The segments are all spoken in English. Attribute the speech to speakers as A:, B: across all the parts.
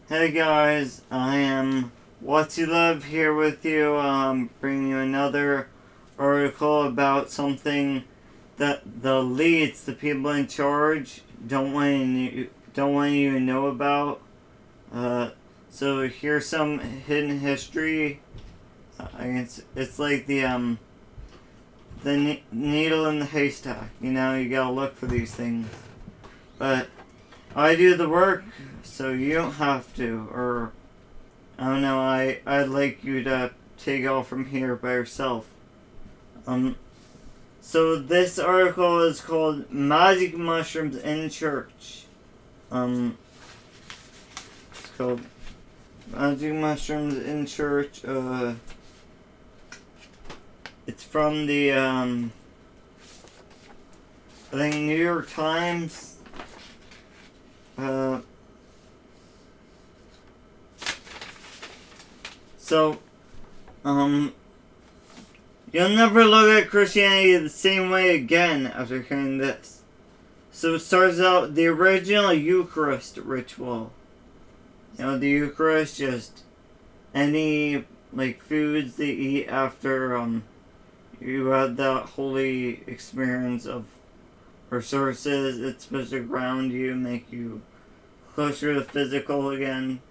A: Hey guys, I am What's You Love here with you, bringing you another article about something that the elites, the people in charge, don't want you to know about. So here's some hidden history. It's like the needle in the haystack. You gotta look for these things, but I do the work, so you don't have to. Or I don't know. I'd like you to take off from here by yourself. So this article is called "Magic Mushrooms in Church." It's called "Magic Mushrooms in Church." It's from the I think New York Times. So, you'll never look at Christianity the same way again after hearing this. So it starts out the original Eucharist ritual. The Eucharist, just any foods they eat after you had that holy experience of or services. It's supposed to ground you, make you closer to the physical again.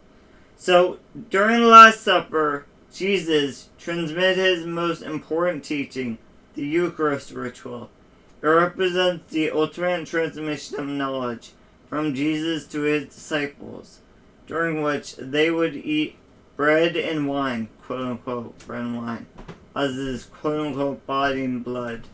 A: So, during the Last Supper, Jesus transmitted his most important teaching, the Eucharist ritual. It represents the ultimate transmission of knowledge from Jesus to his disciples, during which they would eat bread and wine, quote unquote, bread and wine, as his quote unquote body and blood.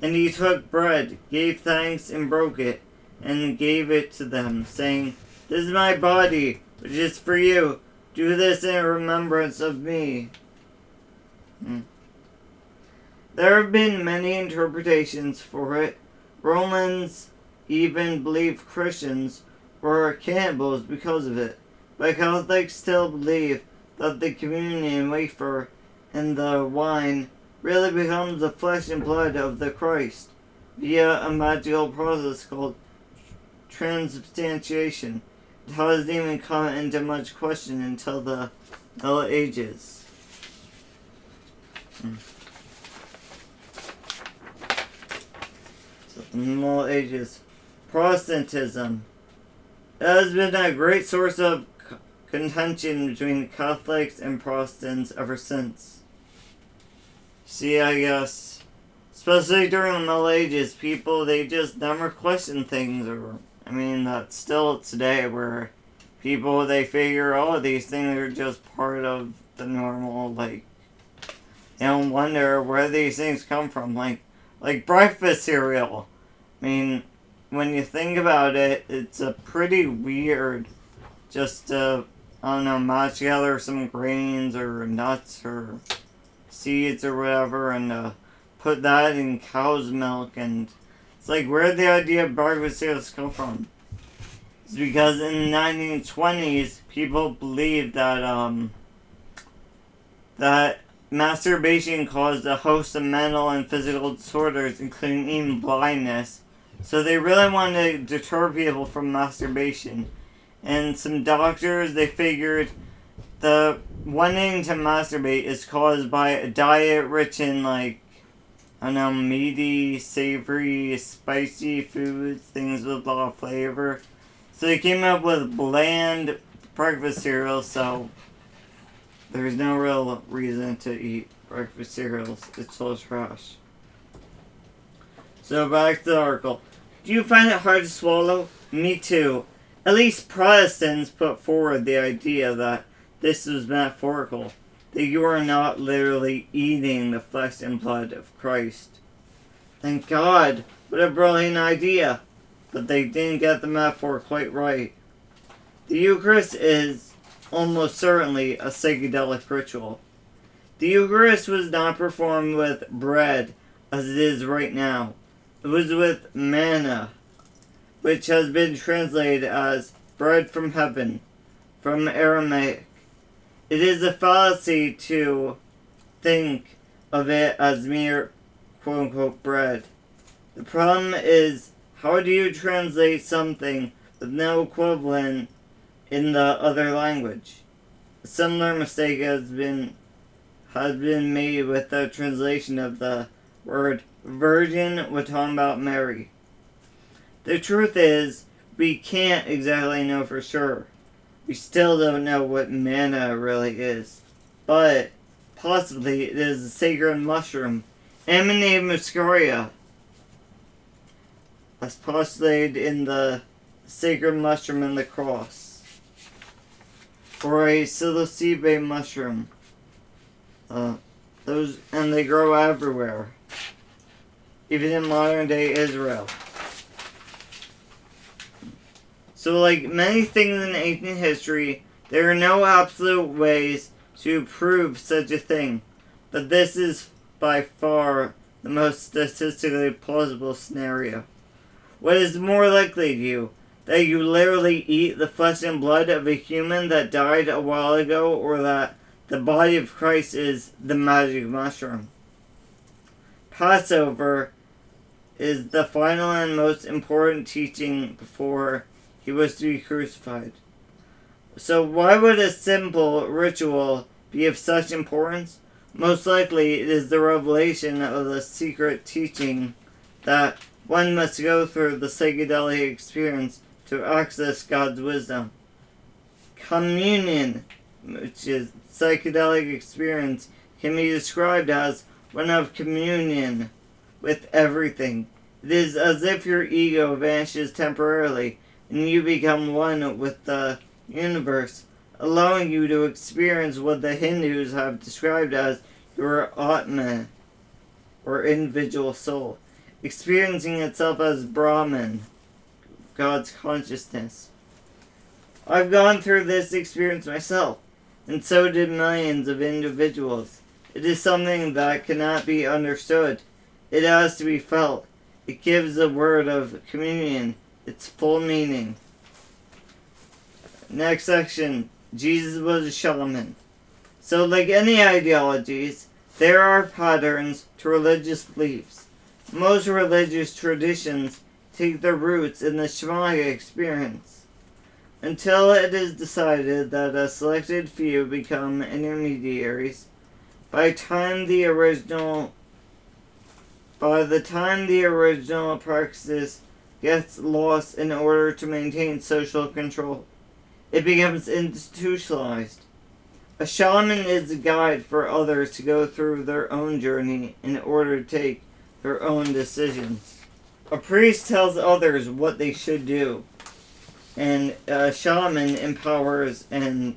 A: And he took bread, gave thanks, and broke it, and gave it to them, saying, "This is my body, which is for you. Do this in remembrance of me." There have been many interpretations for it. Romans even believe Christians were cannibals because of it, but Catholics still believe that the communion wafer and the wine really becomes the flesh and blood of the Christ via a magical process called transubstantiation. It hasn't even come into much question until the Middle Ages. So the Middle Ages. Protestantism. It has been a great source of contention between Catholics and Protestants ever since. See, I guess, especially during the Middle Ages, people, they just never question things, that's still today where people, they figure, oh, these things are just part of the normal, they don't wonder where these things come from, like breakfast cereal. When you think about it, it's a pretty weird, just match together some grains or nuts or seeds or whatever, and put that in cow's milk, and it's like, where'd the idea of breakfast cereals come from? It's because in the 1920s, people believed that that masturbation caused a host of mental and physical disorders, including even blindness. So they really wanted to deter people from masturbation. And some doctors, they figured the wanting to masturbate is caused by a diet rich in meaty, savory, spicy foods, things with a lot of flavor. So they came up with bland breakfast cereals, so there's no real reason to eat breakfast cereals. It's all trash. So back to the article. Do you find it hard to swallow? Me too. At least Protestants put forward the idea that this was metaphorical, that you are not literally eating the flesh and blood of Christ. Thank God, what a brilliant idea. But they didn't get the metaphor quite right. The Eucharist is almost certainly a psychedelic ritual. The Eucharist was not performed with bread as it is right now. It was with manna, which has been translated as bread from heaven, from Aramaic. It is a fallacy to think of it as mere quote-unquote bread. The problem is, how do you translate something with no equivalent in the other language. A similar mistake has been made with the translation of the word virgin when talking about Mary. The truth is, we can't exactly know for sure. We still don't know what manna really is. But possibly it is a sacred mushroom emanating from Scoria, as postulated in the sacred mushroom and the cross, or a psilocybe mushroom. And they grow everywhere, even in modern day Israel. So, like many things in ancient history, there are no absolute ways to prove such a thing, but this is by far the most statistically plausible scenario. What is more likely to you? That you literally eat the flesh and blood of a human that died a while ago, or that the body of Christ is the magic mushroom? Passover is the final and most important teaching before he was to be crucified. So why would a simple ritual be of such importance? Most likely it is the revelation of the secret teaching that one must go through the psychedelic experience to access God's wisdom. Communion, which is psychedelic experience, can be described as one of communion with everything. It is as if your ego vanishes temporarily and you become one with the universe, allowing you to experience what the Hindus have described as your Atma, or individual soul, experiencing itself as Brahman, God's consciousness. I've gone through this experience myself, and so did millions of individuals. It is something that cannot be understood. It has to be felt. It gives the word of communion its full meaning. Next section, Jesus was a shaman. So like any ideologies, there are patterns to religious beliefs. Most religious traditions take their roots in the shamanic experience, until it is decided that a selected few become intermediaries. By the time the original practice gets lost in order to maintain social control, it becomes institutionalized. A shaman is a guide for others to go through their own journey in order to take their own decisions. A priest tells others what they should do, and a shaman empowers and,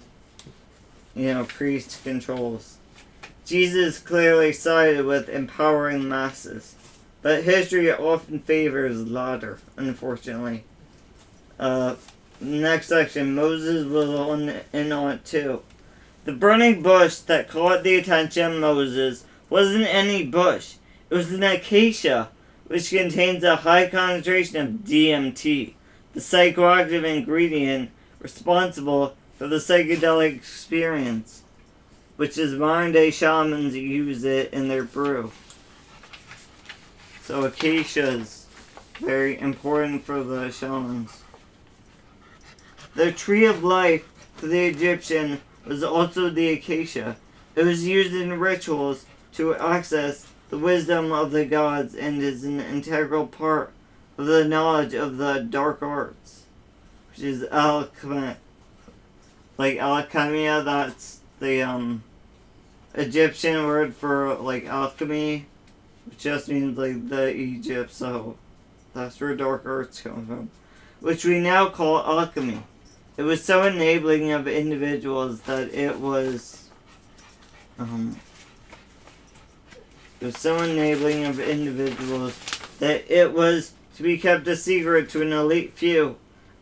A: priest controls. Jesus clearly sided with empowering masses, but history often favors the latter, unfortunately. Next section, Moses was in on it too. The burning bush that caught the attention of Moses wasn't any bush. It was an acacia, which contains a high concentration of DMT, the psychoactive ingredient responsible for the psychedelic experience, which is modern-day shamans use it in their brew. So acacia is very important for the shamans. The tree of life for the Egyptian was also the acacia. It was used in rituals to access the wisdom of the gods and is an integral part of the knowledge of the dark arts, which is alchemy. Like alchemia, that's the Egyptian word for like alchemy, which just means like the Egypt, so that's where dark arts come from, which we now call alchemy. It was so enabling of individuals that it was to be kept a secret to an elite few.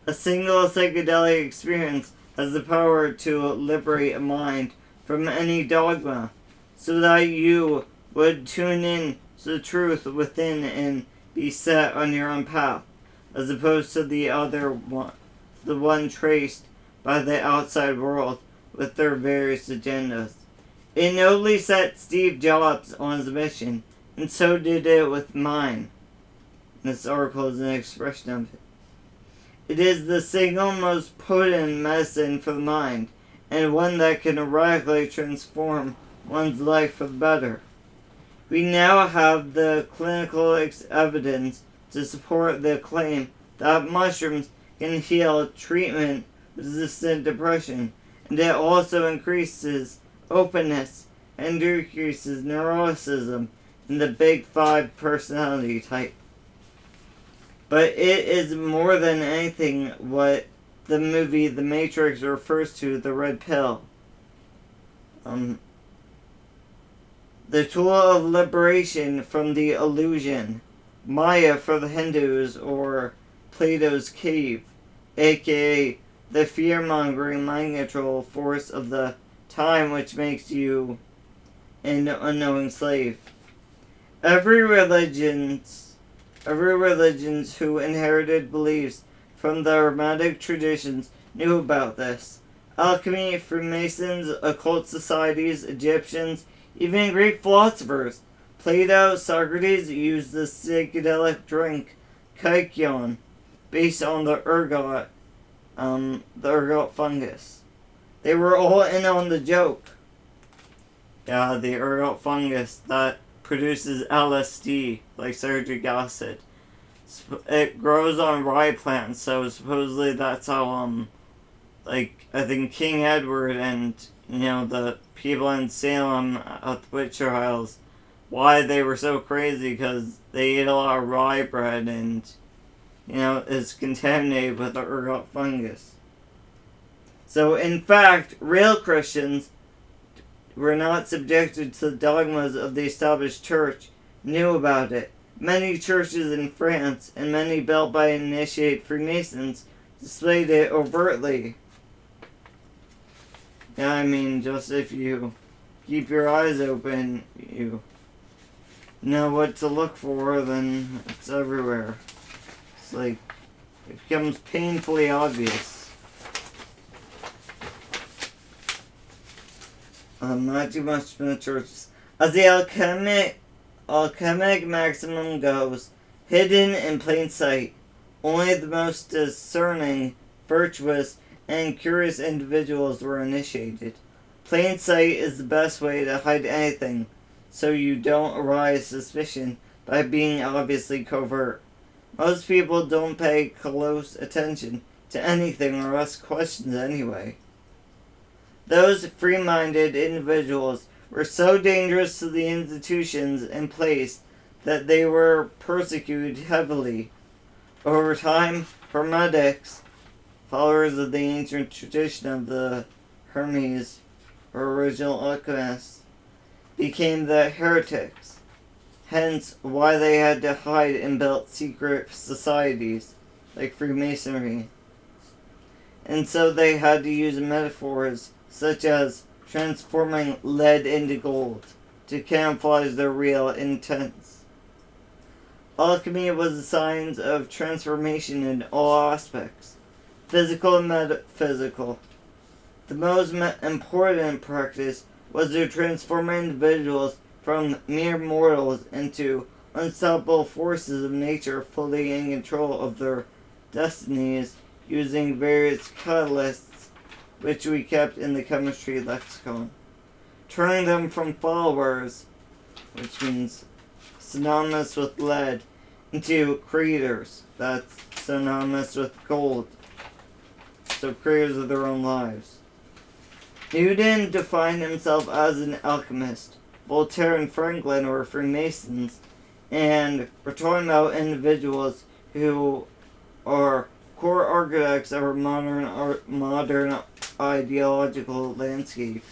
A: A single psychedelic experience has the power to liberate a mind from any dogma, so that you would tune in to the truth within and be set on your own path, as opposed to the other one, the one traced by the outside world with their various agendas. It nobly set Steve Jobs on his mission, and so did it with mine. This article is an expression of it. It is the single most potent medicine for the mind, and one that can radically transform one's life for the better. We now have the clinical evidence to support the claim that mushrooms can heal treatment-resistant depression, and it also increases openness and decreases neuroticism in the Big Five personality type. But it is more than anything what the movie The Matrix refers to, the red pill. The tool of liberation from the illusion, Maya for the Hindus, or Plato's cave, aka the fear-mongering mind control force of the time which makes you an unknowing slave. Every religion's who inherited beliefs from the Hermetic traditions knew about this. Alchemy, Freemasons, occult societies, Egyptians, even Greek philosophers. Plato, Socrates used the psychedelic drink kykeon, based on the ergot fungus. They were all in on the joke. Yeah, the ergot fungus that produces LSD, like citric acid. It grows on rye plants, so supposedly that's how, I think King Edward and, the people in Salem at the witch trials, why they were so crazy, because they ate a lot of rye bread and, it's contaminated with the ergot fungus. So, in fact, real Christians were not subjected to the dogmas of the established church, knew about it. Many churches in France, and many built by initiate Freemasons, displayed it overtly. Yeah, just if you keep your eyes open, you know what to look for, then it's everywhere. It's it becomes painfully obvious. Not too much from the churches. As the alchemic maximum goes, hidden in plain sight, only the most discerning, virtuous, and curious individuals were initiated. Plain sight is the best way to hide anything, so you don't arouse suspicion by being obviously covert. Most people don't pay close attention to anything or ask questions anyway. Those free-minded individuals were so dangerous to the institutions in place that they were persecuted heavily. Over time, Hermetics, followers of the ancient tradition of the Hermes, or original alchemists, became the heretics, hence why they had to hide and build secret societies, like Freemasonry. And so they had to use metaphors such as transforming lead into gold to camouflage their real intents. Alchemy was a science of transformation in all aspects, physical and metaphysical. The most important practice was to transform individuals from mere mortals into unstoppable forces of nature fully in control of their destinies using various catalysts which we kept in the chemistry lexicon, turning them from followers, which means synonymous with lead, into creators, that's synonymous with gold, so creators of their own lives. Newton defined himself as an alchemist. Voltaire and Franklin were Freemasons, and we're talking about individuals who are core architects of our modern ideological landscape.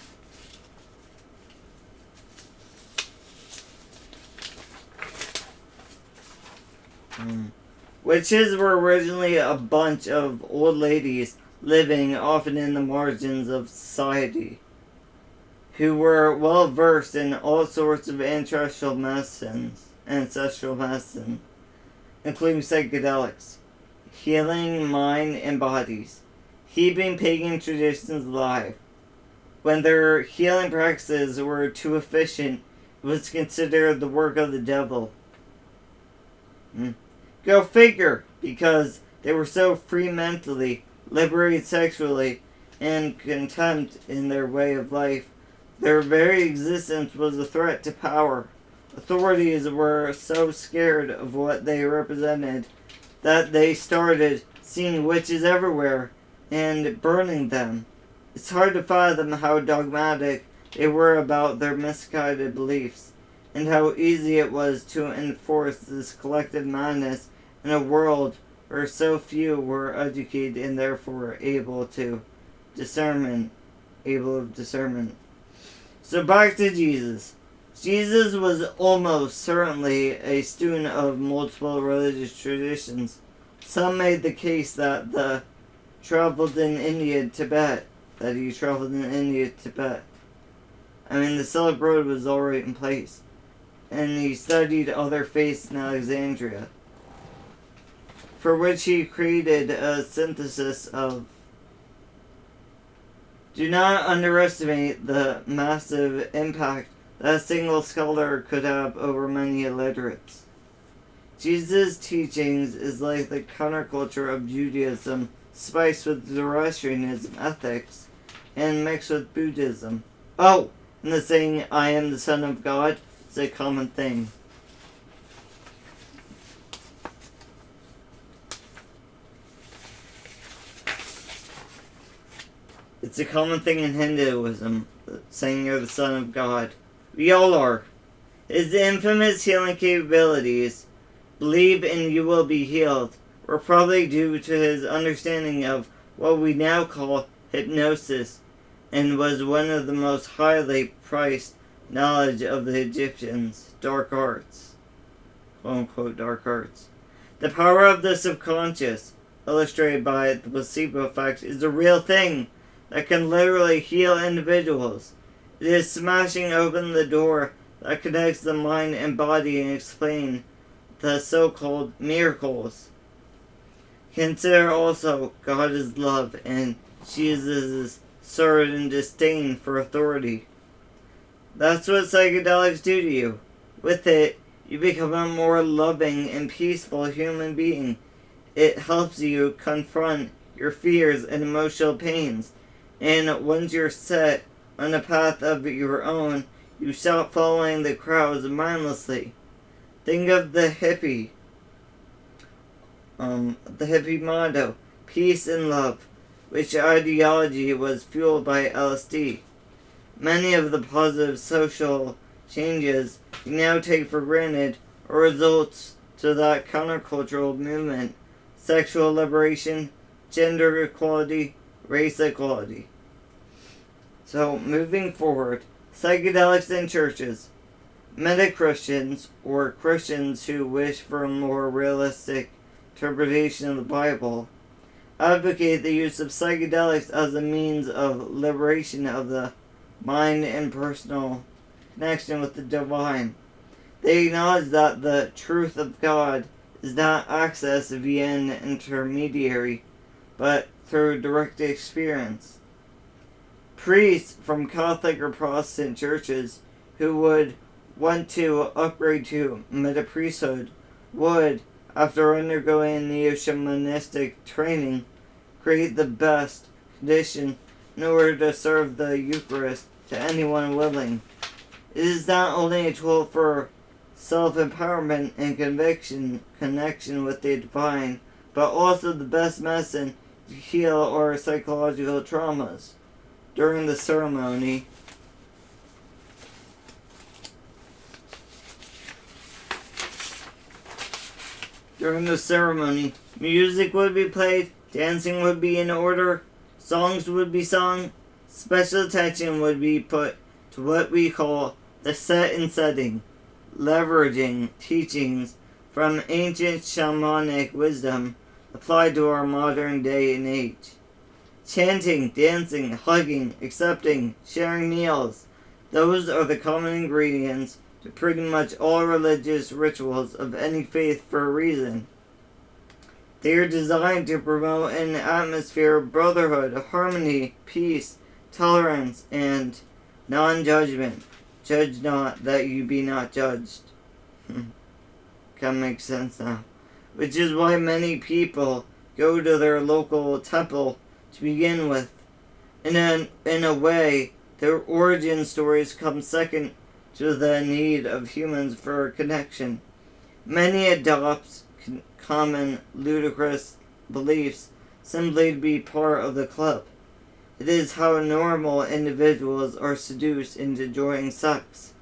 A: Witches were originally a bunch of old ladies living often in the margins of society, who were well versed in all sorts of ancestral medicine, including psychedelics, healing mind and bodies, keeping pagan traditions alive. When their healing practices were too efficient, it was considered the work of the devil. Go figure, because They were so free mentally, liberated sexually, and contempt in their way of life. Their very existence was a threat to power. Authorities were so scared of what they represented that they started seeing witches everywhere and burning them. It's hard to fathom how dogmatic they were about their misguided beliefs, and how easy it was to enforce this collective madness in a world where so few were educated and therefore able of discernment. So back to Jesus. Jesus was almost certainly a student of multiple religious traditions. Some made the case that he traveled in India, Tibet. I mean, the Silk Road was already in place. And he studied other faiths in Alexandria, for which he created a synthesis of. Do not underestimate the massive impact that a single scholar could have over many illiterates. Jesus' teachings is like the counterculture of Judaism, spiced with Zoroastrianism ethics, and mixed with Buddhism. Oh, and the saying, I am the Son of God, is a common thing. It's a common thing in Hinduism, saying you're the Son of God. We all are. His infamous healing capabilities, believe and you will be healed, were probably due to his understanding of what we now call hypnosis, and was one of the most highly priced knowledge of the Egyptians, dark arts. Quote unquote dark arts. The power of the subconscious, illustrated by the placebo effect, is a real thing that can literally heal individuals. It is smashing open the door that connects the mind and body and explain the so-called miracles. Consider also God is love and Jesus' certain disdain for authority. That's what psychedelics do to you. With it, you become a more loving and peaceful human being. It helps you confront your fears and emotional pains. And once you're set on a path of your own, you stop following the crowds mindlessly. Think of the hippie motto, peace and love, which ideology was fueled by LSD. Many of the positive social changes you now take for granted are results to that countercultural movement: sexual liberation, gender equality, race equality. So, moving forward, psychedelics in churches. Meta-Christians, or Christians who wish for a more realistic interpretation of the Bible, advocate the use of psychedelics as a means of liberation of the mind and personal connection with the divine. They acknowledge that the truth of God is not accessed via an intermediary, but through direct experience. Priests from Catholic or Protestant churches who would want to upgrade to meta-priesthood would, after undergoing neo-shamanistic training, create the best condition in order to serve the Eucharist to anyone willing. It is not only a tool for self-empowerment and connection with the divine, but also the best medicine to heal our psychological traumas. During the ceremony, music would be played, dancing would be in order, songs would be sung, special attention would be put to what we call the set and setting, leveraging teachings from ancient shamanic wisdom applied to our modern day and age. Chanting, dancing, hugging, accepting, sharing meals, those are the common ingredients to pretty much all religious rituals of any faith for a reason. They are designed to promote an atmosphere of brotherhood, harmony, peace, tolerance, and non-judgment. Judge not, that you be not judged. Kind of makes sense now. Which is why many people go to their local temple to begin with. In a way, their origin stories come second to the need of humans for connection. Many adopt common, ludicrous beliefs simply to be part of the club. It is how normal individuals are seduced into joining sects.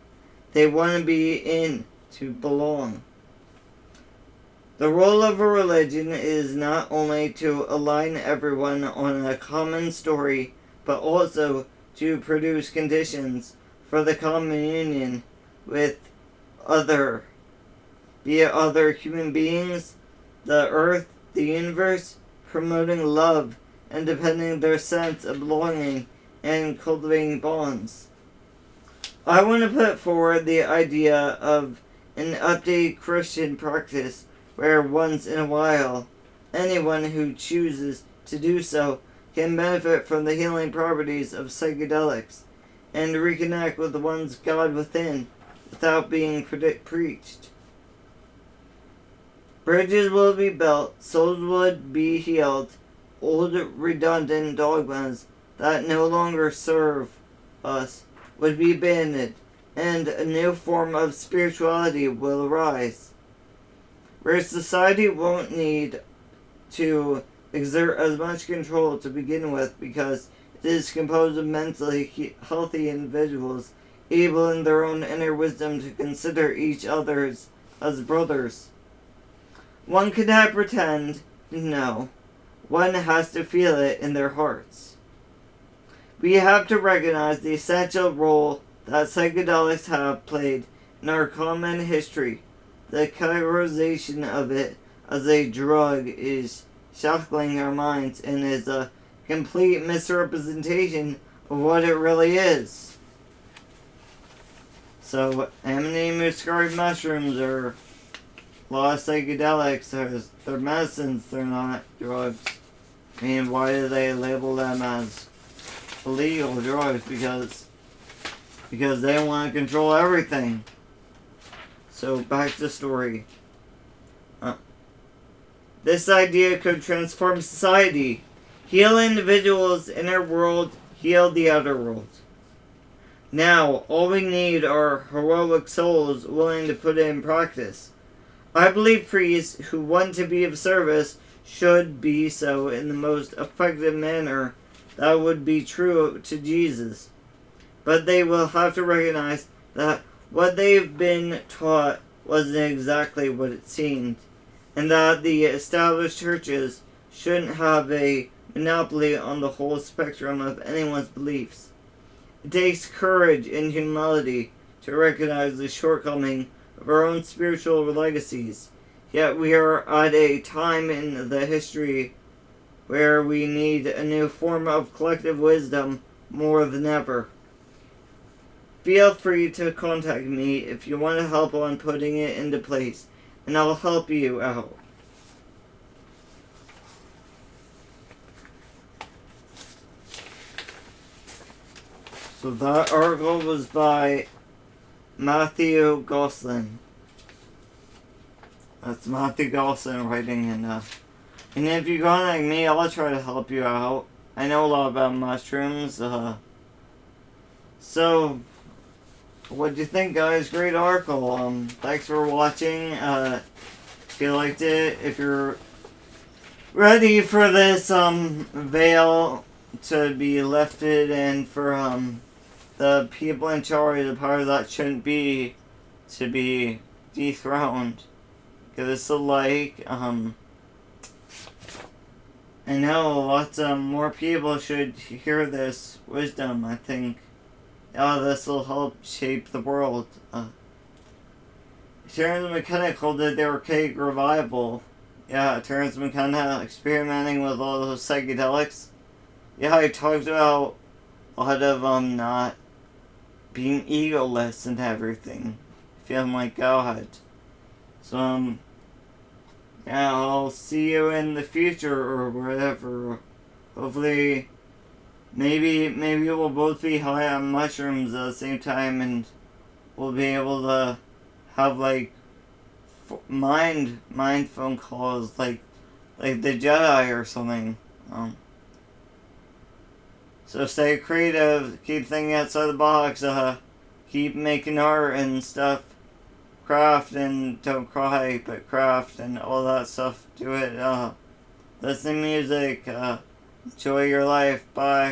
A: They want to be in, to belong. The role of a religion is not only to align everyone on a common story, but also to produce conditions for the common union with other, be it other human beings, the earth, the universe, promoting love and deepening their sense of belonging and cultivating bonds. I want to put forward the idea of an updated Christian practice where once in a while, anyone who chooses to do so can benefit from the healing properties of psychedelics and reconnect with the one's God within without being preached. Bridges will be built, souls would be healed, old redundant dogmas that no longer serve us would be abandoned, and a new form of spirituality will arise, where society won't need to exert as much control to begin with because it is composed of mentally healthy individuals able in their own inner wisdom to consider each other as brothers. One cannot pretend, no. One has to feel it in their hearts. We have to recognize the essential role that psychedelics have played in our common history. The categorization of it as a drug is shackling our minds and is a complete misrepresentation of what it really is. So, amanine muscari mushrooms are a lot of psychedelics. They're medicines, they're not drugs. I mean, why do they label them as illegal drugs? Because they want to control everything. So, back to the story. This idea could transform society, heal individuals' inner world, heal the outer world. Now, all we need are heroic souls willing to put it in practice. I believe priests who want to be of service should be so in the most effective manner that would be true to Jesus. But they will have to recognize that what they've been taught wasn't exactly what it seemed, and that the established churches shouldn't have a monopoly on the whole spectrum of anyone's beliefs. It takes courage and humility to recognize the shortcoming of our own spiritual legacies, yet we are at a time in the history where we need a new form of collective wisdom more than ever. Feel free to contact me if you want to help on putting it into place, and I'll help you out. So that article was by Matheiu Gossellen. That's Matheiu Gossellen writing in and if you contact me, I'll try to help you out. I know a lot about mushrooms. So, what'd you think, guys? Great article. Thanks for watching. If you liked it, if you're ready for this veil to be lifted and for the people in charge, the power that shouldn't be, to be dethroned. Because like, I know lots more people should hear this wisdom. I think this will help shape the world. Terence McKenna called it the archaic revival. Yeah, Terence McKenna experimenting with all those psychedelics. Yeah, he talks about a lot of not being egoless and everything, feeling like God. So yeah, I'll see you in the future or whatever. Hopefully, maybe we'll both be high on mushrooms at the same time, and we'll be able to have like mind phone calls, like like the Jedi or something. So stay creative, keep thinking outside the box, keep making art and stuff, craft and don't cry, but craft and all that stuff. Do it, listen to music, enjoy your life, bye.